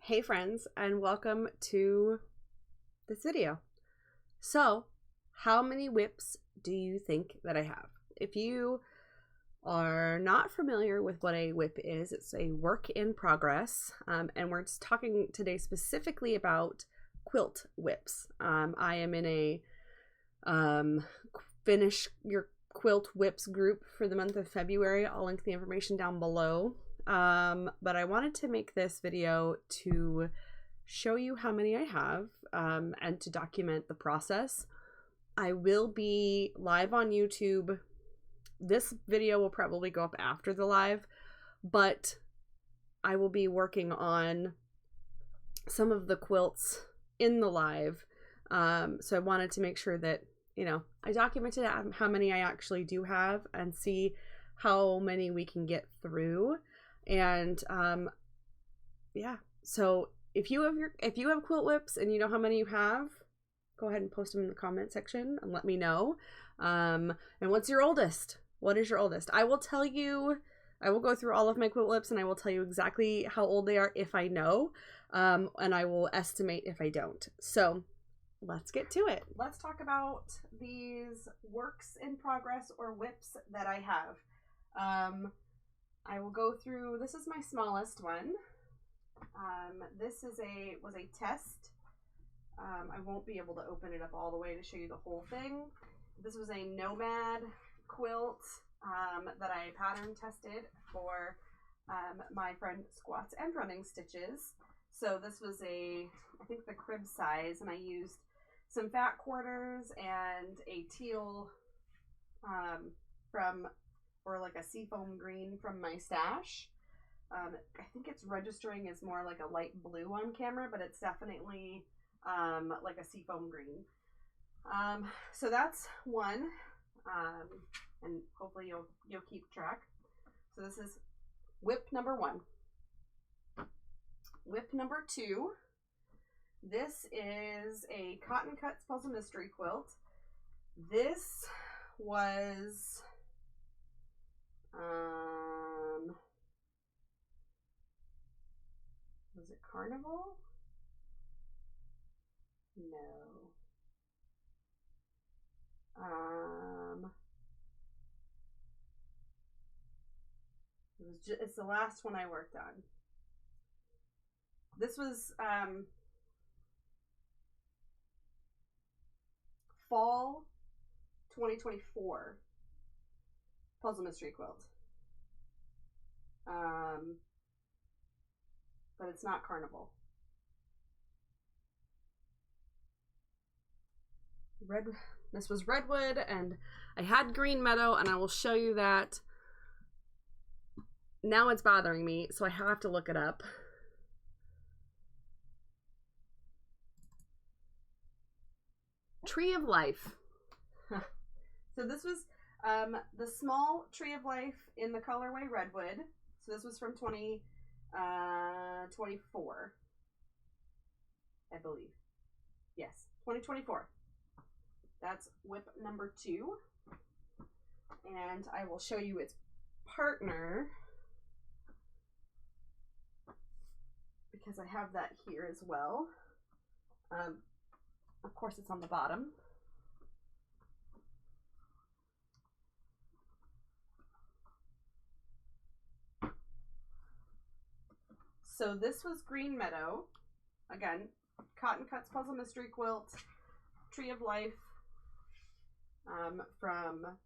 Hey friends, and welcome to this video. So, how many whips do you think that I have? If you are not familiar with what a whip is, it's a work in progress, and we're just talking today specifically about quilt whips. I am in a finish your quilt whips group for the month of February. I'll link the information down below. But I wanted to make this video to show you how many I have, and to document the process. I will be live on YouTube. This video will probably go up after the live, but I will be working on some of the quilts in the live. So I wanted to make sure that, I documented how many I actually do have and see how many we can get through. And yeah, so if you have quilt whips and you know how many you have, go ahead and post them in the comment section and let me know. And what's your oldest? What is your oldest? I will tell you. I will go through all of my quilt whips and I will tell you exactly how old they are if I know, and I will estimate if I don't. So let's get to it. Let's talk about these works in progress or whips that I have. I will go through, this is my smallest one. This was a test. I won't be able to open it up all the way to show you the whole thing. This was a Nomad quilt that I pattern tested for my friend Squats and Running Stitches. So this was I think the crib size, and I used some fat quarters and a teal or like a seafoam green from my stash. I think it's registering as more like a light blue on camera, but it's definitely like a seafoam green. So that's one, and hopefully you'll keep track. So this is whip number 1. Whip number 2. This is a Cotton Cuts Puzzle Mystery Quilt. This was it Carnival? No. It's the last one I worked on. This was fall 2024 Puzzle Mystery Quilt. But it's not Carnival. This was Redwood, and I had Green Meadow, and I will show you that. Now it's bothering me, so I have to look it up. Tree of Life. So this was the small Tree of Life in the colorway Redwood. So this was from 2024, I believe. Yes, 2024. That's whip number 2. And I will show you its partner, because I have that here as well. Of course, it's on the bottom. So this was Green Meadow. Again, Cotton Cuts Puzzle Mystery Quilt, Tree of Life, from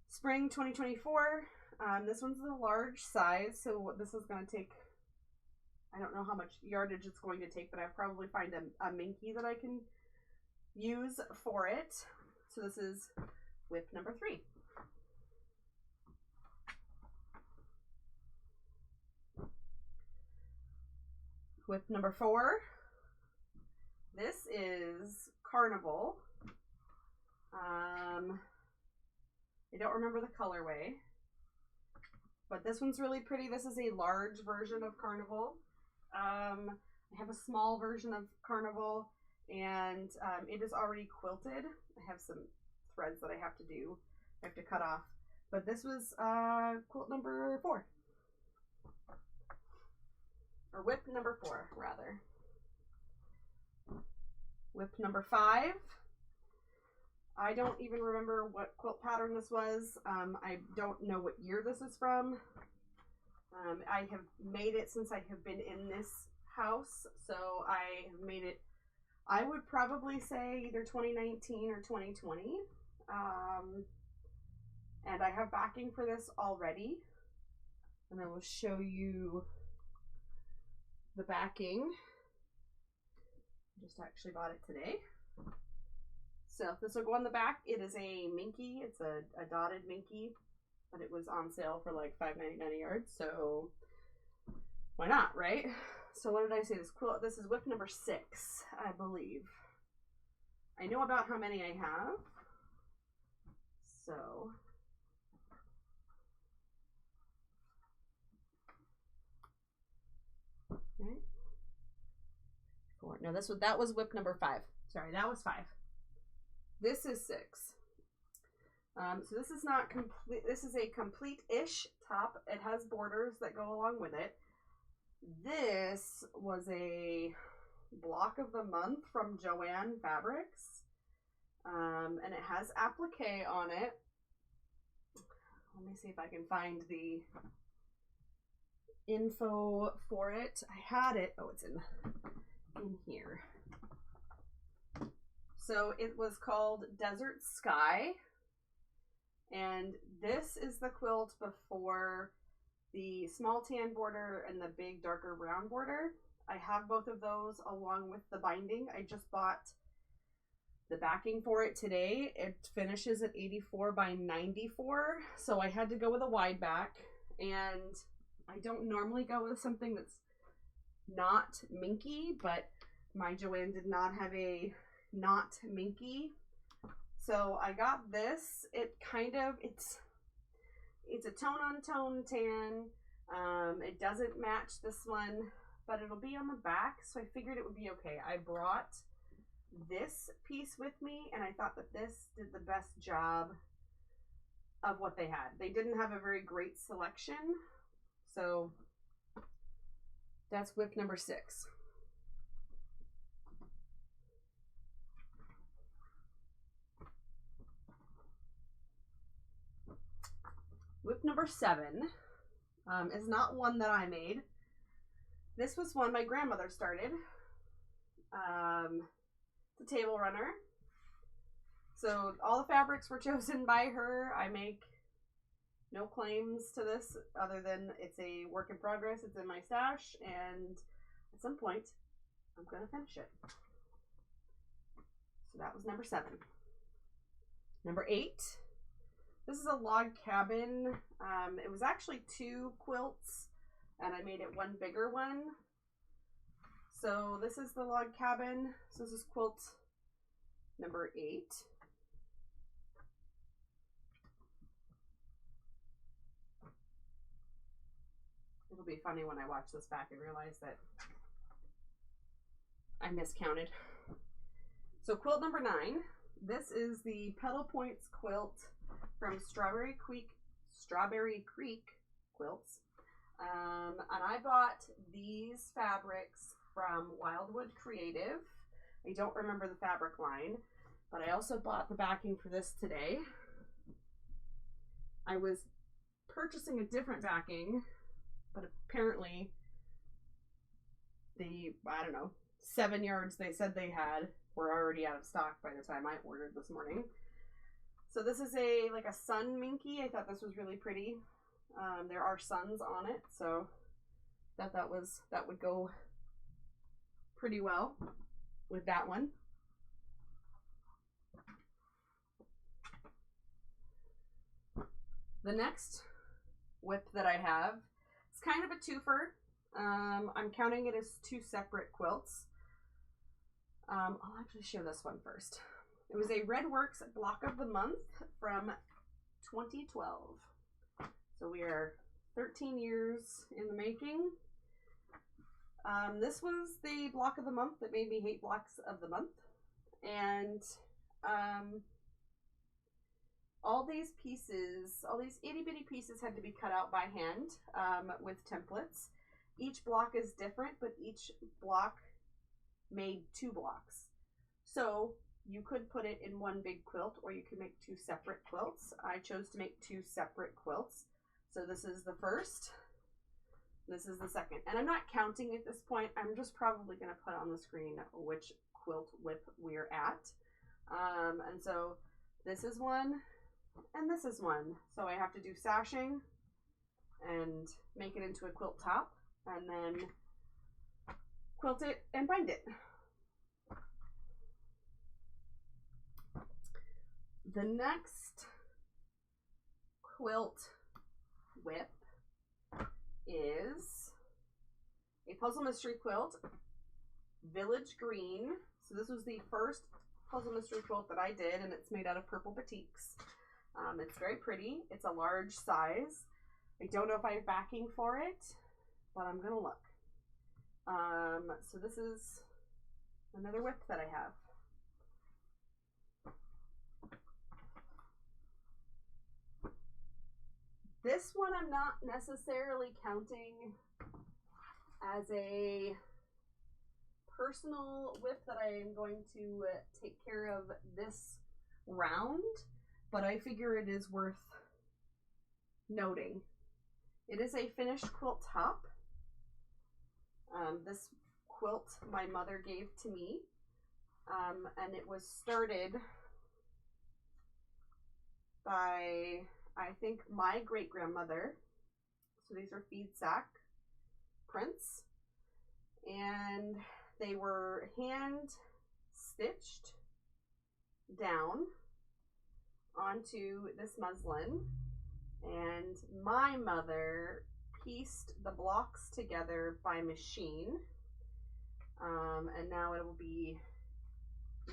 spring 2024. This one's the large size, so this is going to take, I don't know how much yardage it's going to take, but I'll probably find a minky that I can use for it. So this is whip number 3. Whip number 4. This is Carnival. I don't remember the colorway, but this one's really pretty. This is a large version of Carnival. I have a small version of Carnival, and it is already quilted. I have some threads that I have to cut off, but this was quilt number 4. or whip number 4 rather. Whip number 5. I don't even remember what quilt pattern this was. I don't know what year this is from. I have made it since I have been in this house, so I have made it, I would probably say either 2019 or 2020. And I have backing for this already, and I will show you the backing. Just actually bought it today. So this will go on the back. It is a minky. It's a dotted minky, but it was on sale for like $5.99 a yard. So why not, right? So what did I say? This quilt. This is whip number 6, I believe. I know about how many I have. So right. 4. No, that was whip number 5. Sorry, that was 5. This is 6. So this is not complete. This is a complete-ish top. It has borders that go along with it. This was a block of the month from Joann Fabrics. And it has applique on it. Let me see if I can find the info for it. I had it. Oh, it's in here. So it was called Desert Sky. And this is the quilt before the small tan border and the big darker brown border. I have both of those along with the binding. I just bought the backing for it today. It finishes at 84 by 94. So I had to go with a wide back, and I don't normally go with something that's not minky, but my Joann did not have a not minky. So I got this. It kind of, it's a tone on tone tan. It doesn't match this one, but it'll be on the back, so I figured it would be okay. I brought this piece with me, and I thought that this did the best job of what they had. They didn't have a very great selection, so that's whip number 6. Whip number 7 is not one that I made. This was one my grandmother started. It's a table runner. So all the fabrics were chosen by her. I make no claims to this other than it's a work in progress. It's in my stash, and at some point I'm gonna finish it. So that was number 7. Number 8. This is a log cabin. It was actually 2 quilts, and I made it one bigger one. So this is the log cabin. So this is quilt number 8. It'll be funny when I watch this back and realize that I miscounted. So quilt number 9. This is the Petal Points quilt from Strawberry Creek Quilts. And I bought these fabrics from Wildwood Creative. I don't remember the fabric line, but I also bought the backing for this today. I was purchasing a different backing, but apparently the, I don't know, 7 yards they said they had were already out of stock by the time I ordered this morning. So this is like a sun minky. I thought this was really pretty. There are suns on it, so that would go pretty well with that one. The next whip that I have, it's kind of a twofer. I'm counting it as 2 separate quilts. I'll actually show this one first. It was a Redworks block of the month from 2012. So we are 13 years in the making. This was the block of the month that made me hate blocks of the month. And all these pieces, all these itty bitty pieces had to be cut out by hand with templates. Each block is different, but each block made 2 blocks. So you could put it in one big quilt, or you could make 2 separate quilts. I chose to make 2 separate quilts. So this is the first, this is the second. And I'm not counting at this point. I'm just probably going to put on the screen which quilt whip we're at. And so this is one, and this is one. So I have to do sashing and make it into a quilt top, and then quilt it and bind it. The next quilt whip is a puzzle mystery quilt, Village Green. So this was the first puzzle mystery quilt that I did, and it's made out of purple batiks. It's very pretty. It's a large size. I don't know if I have backing for it, but I'm gonna look. So this is another whip that I have. This one I'm not necessarily counting as a personal whip that I am going to take care of this round, but I figure it is worth noting. It is a finished quilt top. This quilt my mother gave to me, and it was started by, I think, my great-grandmother. So these are feed sack prints, and they were hand stitched down onto this muslin, and my mother pieced the blocks together by machine, and now it will be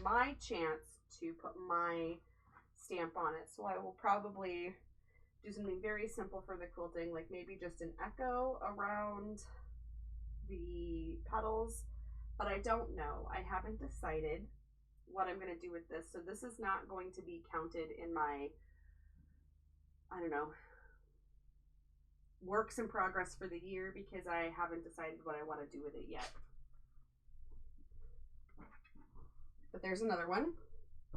my chance to put my stamp on it. So I will probably do something very simple for the quilting, like maybe just an echo around the petals, but I don't know. I haven't decided what I'm going to do with this. So this is not going to be counted in my, I don't know, works in progress for the year, because I haven't decided what I want to do with it yet. But there's another one.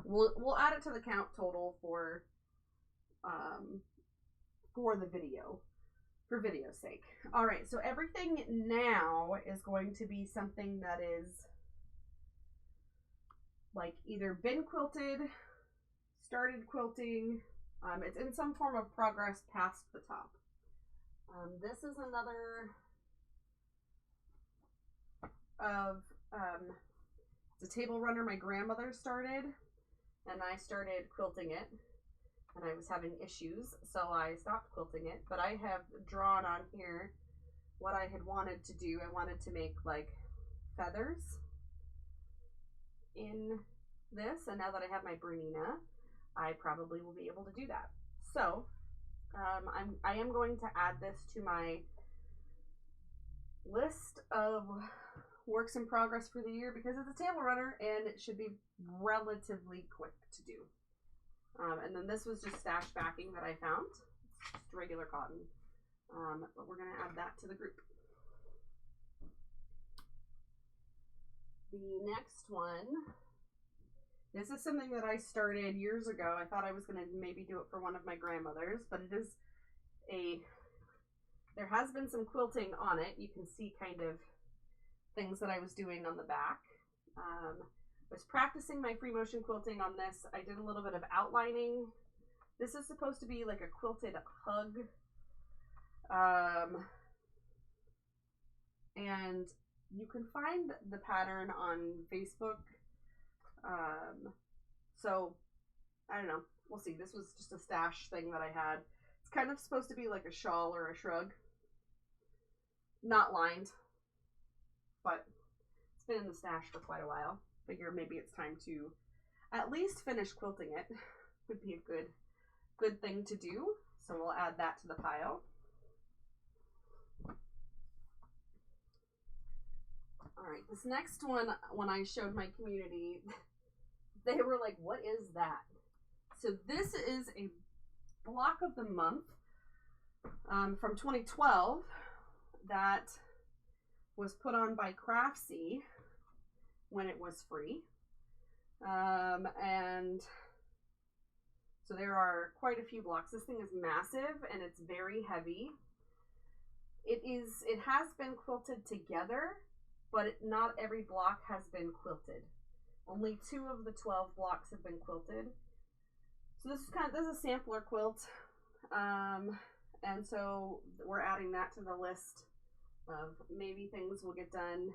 We'll add it to the count total for the video, for video's sake. All right, so everything now is going to be something that is like either been quilted, started quilting, it's in some form of progress past the top. This is another of it's a table runner my grandmother started, and I started quilting it, and I was having issues, so I stopped quilting it. But I have drawn on here what I had wanted to do. I wanted to make like feathers in this, and now that I have my Bernina, I probably will be able to do that. So I am going to add this to my list of works in progress for the year, because it's a table runner and it should be relatively quick to do. And then this was just stash backing that I found. It's just regular cotton. But we're going to add that to the group. The next one, this is something that I started years ago. I thought I was going to maybe do it for one of my grandmothers, but it is there has been some quilting on it. You can see kind of things that I was doing on the back. I was practicing my free motion quilting on this. I did a little bit of outlining. This is supposed to be like a quilted hug. And you can find the pattern on Facebook. So I don't know. We'll see. This was just a stash thing that I had. It's kind of supposed to be like a shawl or a shrug. Not lined, but it's been in the stash for quite a while. Figure maybe it's time to at least finish quilting it. Would be a good thing to do. So we'll add that to the pile. All right, this next one, when I showed my community, they were like, what is that? So this is a block of the month from 2012 that was put on by Craftsy when it was free. And so there are quite a few blocks. This thing is massive and it's very heavy. It has been quilted together, but not every block has been quilted. Only 2 of the 12 blocks have been quilted. So this is a sampler quilt. And so we're adding that to the list of maybe things will get done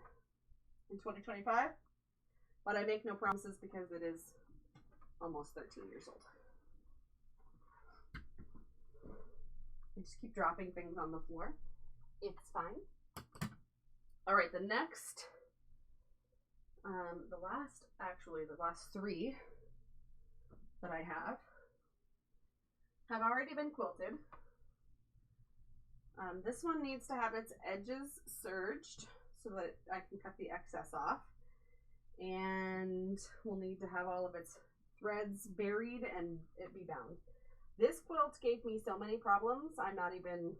in 2025. But I make no promises because it is almost 13 years old. I just keep dropping things on the floor. It's fine. All right, the next, the last 3 that I have already been quilted. This one needs to have its edges serged so that I can cut the excess off. And we'll need to have all of its threads buried and it be bound. This quilt gave me so many problems. I'm not even,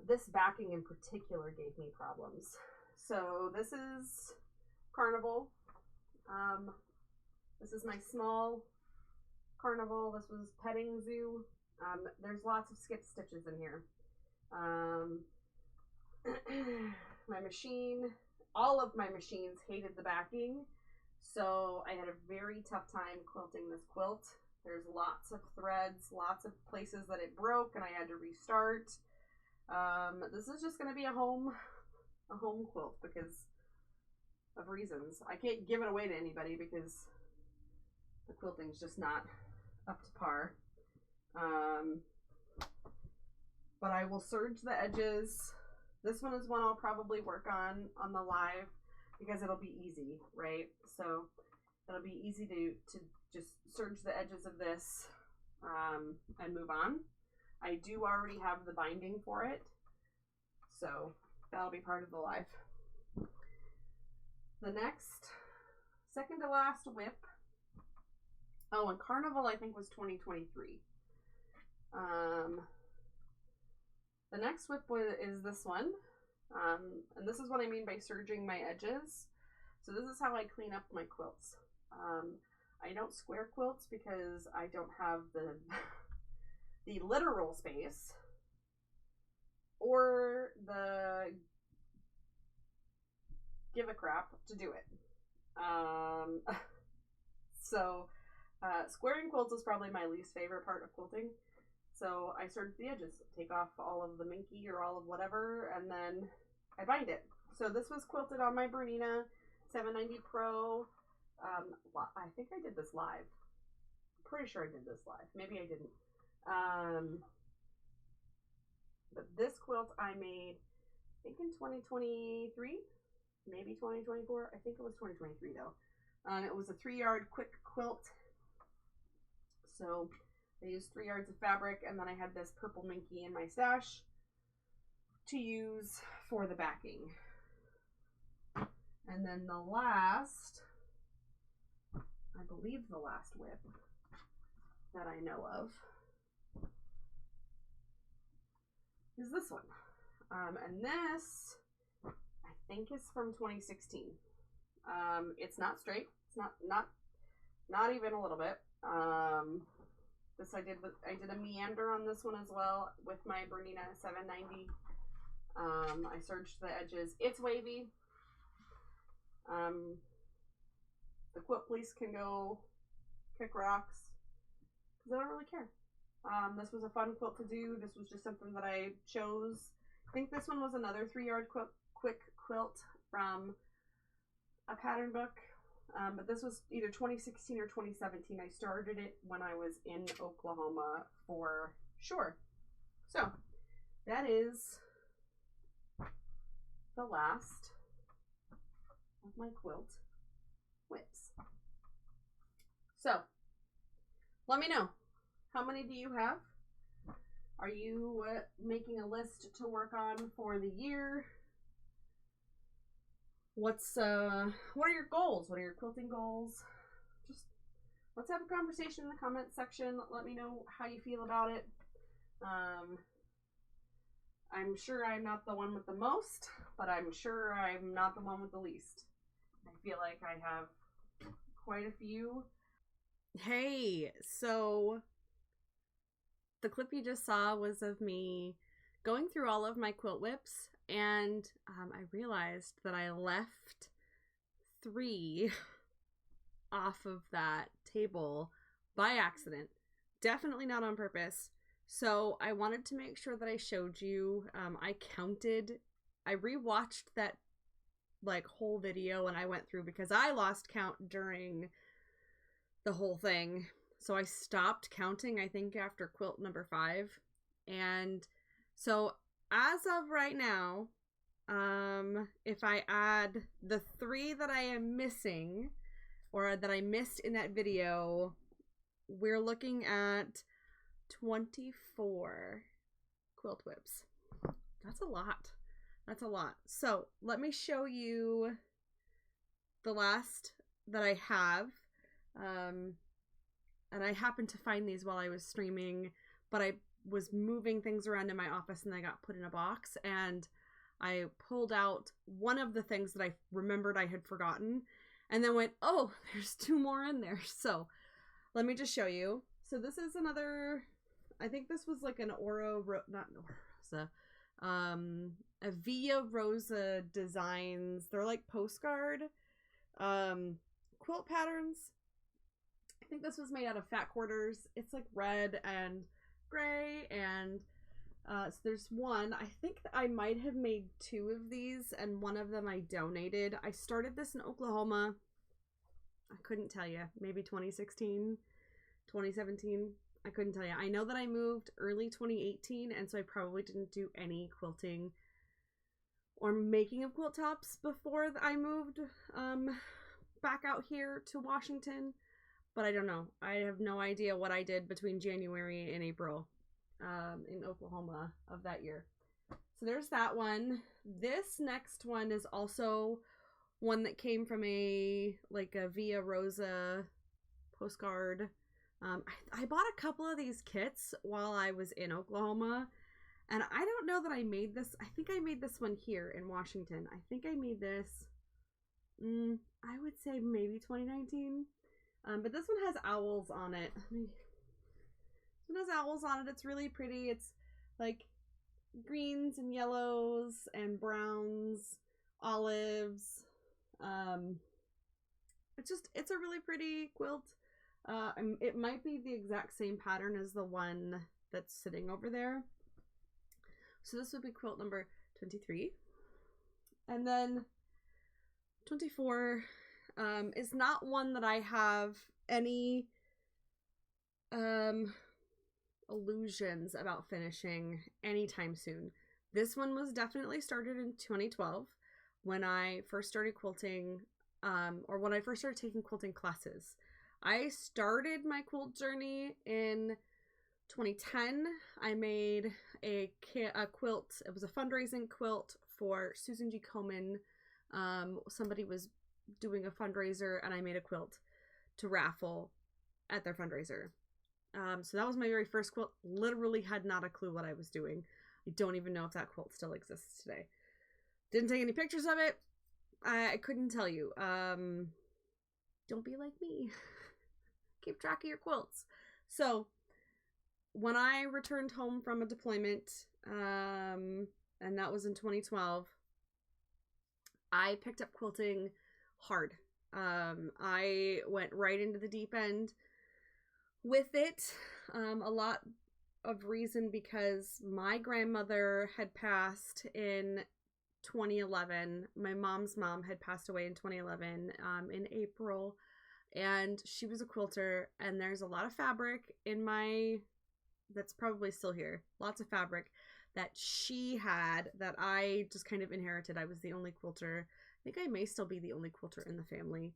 this backing in particular gave me problems. So this is Carnival. This is my small Carnival. This was Petting Zoo. There's lots of skip stitches in here. My machine, all of my machines hated the backing, so I had a very tough time quilting this quilt. There's lots of threads, lots of places that it broke and I had to restart. This is just going to be a home quilt because of reasons. I can't give it away to anybody because the quilting's just not up to par. But I will serge the edges. This one is one I'll probably work on the live because it'll be easy, right? So it'll be easy to just serge the edges of this and move on. I do already have the binding for it, so that'll be part of the live. The next, second to last whip. Oh, and Carnival I think was 2023. The next whip is this one. And this is what I mean by serging my edges. So this is how I clean up my quilts. I don't square quilts because I don't have the the literal space or the give a crap to do it. So squaring quilts is probably my least favorite part of quilting. So I serge the edges, take off all of the minky or all of whatever, and then I bind it. So this was quilted on my Bernina 790 Pro. I think I did this live. I'm pretty sure I did this live. Maybe I didn't. But this quilt I made, I think in 2023, maybe 2024. I think it was 2023 though. It was a 3-yard quick quilt. So I used 3 yards of fabric, and then I had this purple minky in my stash to use for the backing. And then the last, I believe the last whip that I know of is this one. And this, I think, is from 2016. It's not straight. It's not even a little bit. This I did a meander on this one as well with my Bernina 790. I serged the edges. It's wavy. The quilt police can go kick rocks because I don't really care. This was a fun quilt to do. This was just something that I chose. I think this one was another 3-yard quick quilt from a pattern book. But this was either 2016 or 2017. I started it when I was in Oklahoma for sure. So that is the last of my quilt whips. So let me know, how many do you have? Are you making a list to work on for the year? What are your goals? What are your quilting goals? Just let's have a conversation in the comments section. Let me know how you feel about it. I'm sure I'm not the one with the most, but I'm sure I'm not the one with the least. I feel like I have quite a few. Hey, so the clip you just saw was of me going through all of my quilt whips, and I realized that I left 3 off of that table by accident. Definitely not on purpose. So I wanted to make sure that I showed you. I rewatched that like whole video and I went through because I lost count during the whole thing. So I stopped counting, I think, after quilt number 5. And so as of right now, if I add the 3 that I am missing or that I missed in that video, we're looking at 24 quilt whips. That's a lot. That's a lot. So let me show you the last that I have. And I happened to find these while I was streaming, but I was moving things around in my office and they got put in a box, and I pulled out one of the things that I remembered I had forgotten and then went, oh, there's 2 more in there. So let me just show you. So this is another, I think this was like an a Via Rosa Designs. They're like postcard quilt patterns. I think this was made out of fat quarters. It's like red and gray, and so there's one. I think that I might have made 2 of these, and one of them I donated. I started this in Oklahoma. I couldn't tell you. Maybe 2016, 2017. I couldn't tell you. I know that I moved early 2018, and so I probably didn't do any quilting or making of quilt tops before I moved back out here to Washington. But I don't know. I have no idea what I did between January and April in Oklahoma of that year. So there's that one. This next one is also one that came from a Via Rosa postcard. I bought a couple of these kits while I was in Oklahoma, and I don't know that I made this. I think I made this one here in Washington. I think I made this, I would say maybe 2019. But this one has owls on it. This one has owls on it. It's really pretty. It's like greens and yellows and browns, olives. It's a really pretty quilt. It might be the exact same pattern as the one that's sitting over there. So this would be quilt number 23. And then 24 is not one that I have any illusions about finishing anytime soon. This one was definitely started in 2012 when I first started quilting, or when I first started taking quilting classes. I started my quilt journey in 2010. I made a quilt. It was a fundraising quilt for Susan G. Komen. Somebody was doing a fundraiser, and I made a quilt to raffle at their fundraiser. So that was my very first quilt. Literally had not a clue what I was doing. I don't even know if that quilt still exists today. Didn't take any pictures of it. I couldn't tell you. Don't be like me. Keep track of your quilts. So when I returned home from a deployment, and that was in 2012, I picked up quilting hard. I went right into the deep end with it. A lot of reason because my grandmother had passed in 2011. My mom's mom had passed away in 2011 in April, and she was a quilter, and there's a lot of fabric in my, that's probably still here, lots of fabric that she had that I just kind of inherited. I was the only quilter. I think I may still be the only quilter in the family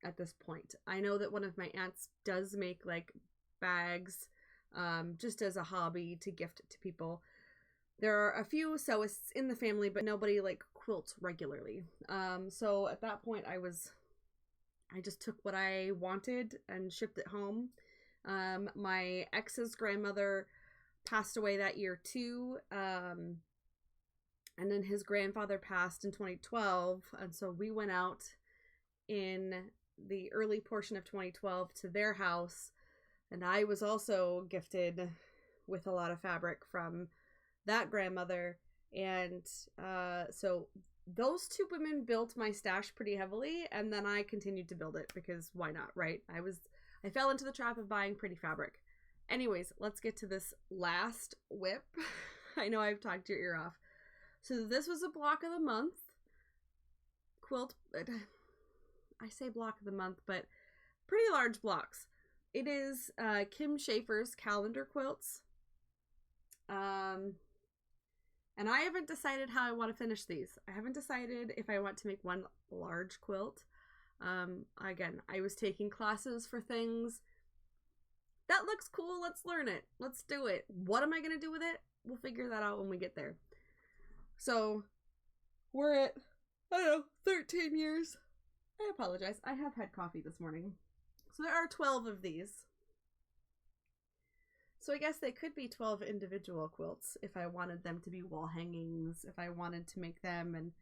at this point. I know that one of my aunts does make like bags just as a hobby to gift to people. There are a few sewists in the family, but nobody like quilts regularly. So at that point I just took what I wanted and shipped it home. My ex's grandmother passed away that year too. And then his grandfather passed in 2012. And so we went out in the early portion of 2012 to their house. And I was also gifted with a lot of fabric from that grandmother. And so those two women built my stash pretty heavily, and then I continued to build it because why not, right? I fell into the trap of buying pretty fabric. Anyways, let's get to this last whip. I know I've talked your ear off. So this was a block of the month quilt. I say block of the month, but pretty large blocks. It is Kim Schaefer's calendar quilts. And I haven't decided how I want to finish these. I haven't decided if I want to make one large quilt. Again, I was taking classes for things. That looks cool. Let's learn it. Let's do it. What am I going to do with it? We'll figure that out when we get there. So we're at, I don't know, 13 years. I apologize. I have had coffee this morning. So there are 12 of these. So I guess they could be 12 individual quilts if I wanted them to be wall hangings, if I wanted to make them and,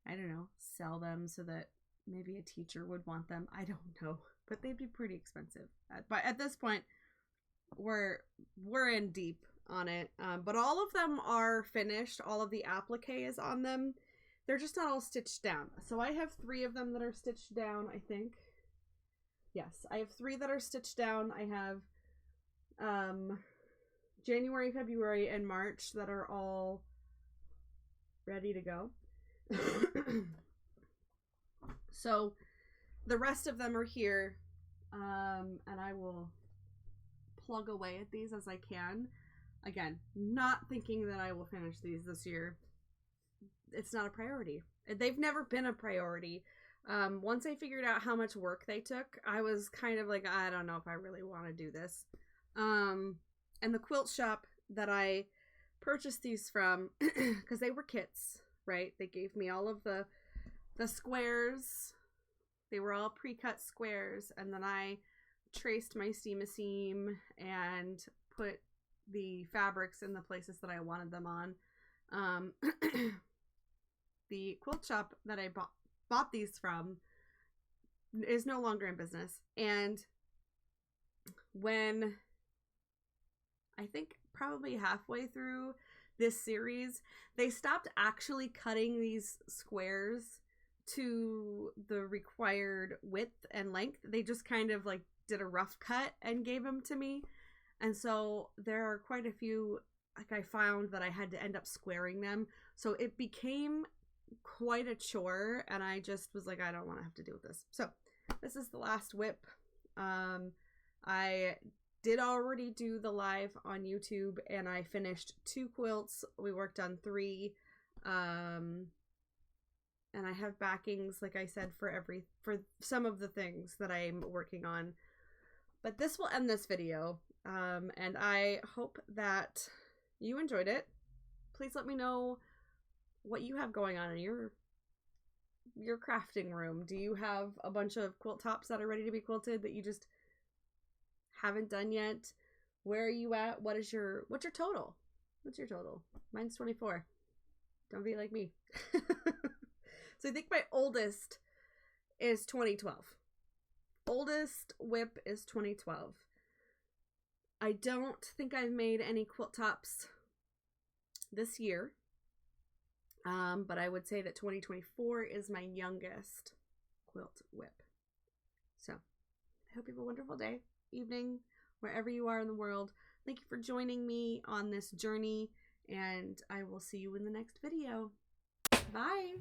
I don't know, sell them so that maybe a teacher would want them. I don't know, but they'd be pretty expensive. But at this point, we're in deep on it. But all of them are finished. All of the applique is on them. They're just not all stitched down. So I have 3 of them that are stitched down, I think. Yes, I have 3 that are stitched down. I have January, February, and March that are all ready to go. So the rest of them are here, and I will plug away at these as I can. Again, not thinking that I will finish these this year. It's not a priority. They've never been a priority. Once I figured out how much work they took, I was kind of like, I don't know if I really want to do this. And the quilt shop that I purchased these from, because they were kits, right? They gave me all of the squares. They were all pre-cut squares, and then I traced my seam and put the fabrics in the places that I wanted them on. The quilt shop that I bought these from is no longer in business, and when I think probably halfway through this series, they stopped actually cutting these squares to the required width and length. They just kind of like did a rough cut and gave them to me. And so there are quite a few, like, I found that I had to end up squaring them. So it became quite a chore, and I just was like, I don't want to have to deal with this. So this is the last whip. I did already do the live on YouTube, and I finished 2 quilts. We worked on 3. And I have backings, like I said, for some of the things that I'm working on. But this will end this video. And I hope that you enjoyed it. Please let me know what you have going on in your crafting room. Do you have a bunch of quilt tops that are ready to be quilted that you just haven't done yet? Where are you at? What's your total? What's your total? Mine's 24. Don't be like me. So I think my oldest is 2012. Oldest whip is 2012. I don't think I've made any quilt tops this year. But I would say that 2024 is my youngest quilt whip. So I hope you have a wonderful day, evening, wherever you are in the world. Thank you for joining me on this journey, and I will see you in the next video. Bye!